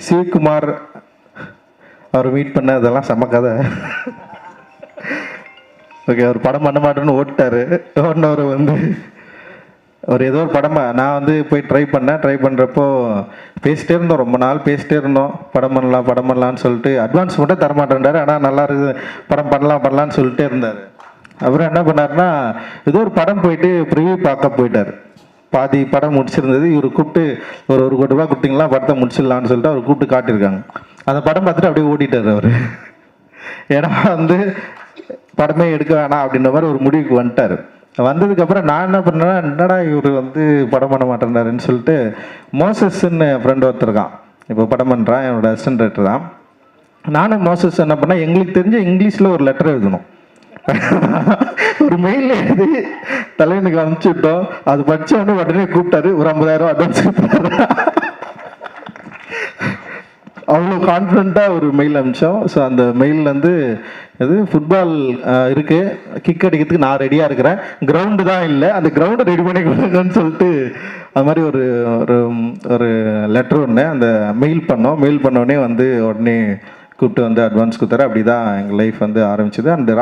சிவகுமார் அவர் meet பண்ண அதெல்லாம் செம்ம கதை. ஓகே, அவர் படம் பண்ண மாட்டேன்னு ஓட்டார். ஓடினவர் வந்து அவர் ஏதோ ஒரு படமாக நான் வந்து போய் ட்ரை பண்ணுறப்போ பேசிட்டே இருந்தோம், ரொம்ப நாள் பேசிட்டே இருந்தோம். படம் பண்ணலான்னு சொல்லிட்டு அட்வான்ஸ் மட்டும் தரமாட்டேன்றாரு. ஆனால் நல்லா இருக்குது, படம் பண்ணலான்னு சொல்லிட்டே இருந்தார். அப்புறம் என்ன பண்ணாருன்னா, ஏதோ ஒரு படம் போயிட்டு ப்ரிவியூ பார்க்க போயிட்டார். பாதி படம் முடிச்சிருந்தது. இவர் கூப்பிட்டு ஒரு 1 கோடி ரூபா கொடுத்தீங்களா படத்தை முடிச்சிடலான்னு சொல்லிட்டு அவர் கூப்பிட்டு காட்டியிருக்காங்க. அந்த படம் பார்த்துட்டு அப்படியே ஓடிட்டார் அவர். ஏன்னா வந்து படமே எடுக்க வேணாம் அப்படின்ற மாதிரி ஒரு முடிவுக்கு வந்துட்டார். வந்ததுக்கப்புறம் நான் என்ன பண்ணேன்னா, என்னடா இவர் வந்து படம் பண்ண மாட்டேன்றாருன்னு சொல்லிட்டு மோசஸ்ன்னு என் ஃப்ரெண்ட் ஒருத்தருக்கான், இப்போ படம் பண்ணுறான், என்னோட அசிஸ்டன்ட் டைரக்டர் தான். நானும் மோசஸ் என்ன பண்ணேன், எங்களுக்கு தெரிஞ்ச இங்கிலீஷில் ஒரு லெட்டர் எழுதணும். ஒரு மெயில் எழுதி தலைவனுக்கு அனுப்பிச்சுட்டோம். அது படித்தவொடனே உடனே கூப்பிட்டாரு, ஒரு 50,000 அட்வான்ஸ் கொடுத்தாரு. அவ்வளோ கான்ஃபிடண்ட்டாக ஒரு மெயில் அனுப்பிச்சோம். ஸோ அந்த மெயிலேருந்து எது ஃபுட்பால் இருக்குது, கிக் அடிக்கிறதுக்கு நான் ரெடியாக இருக்கிறேன், கிரவுண்டு தான் இல்லை, அந்த கிரவுண்டை ரெடி பண்ணி கொடுங்கன்னு சொல்லிட்டு அது மாதிரி ஒரு ஒரு ஒரு லெட்ரு ஒன்று அந்த மெயில் பண்ணோடனே வந்து உடனே கூப்பிட்டு வந்து அட்வான்ஸ் கொடுத்தாரு. அப்படி தான் எங்கள் லைஃப் வந்து ஆரம்பிச்சது. அந்த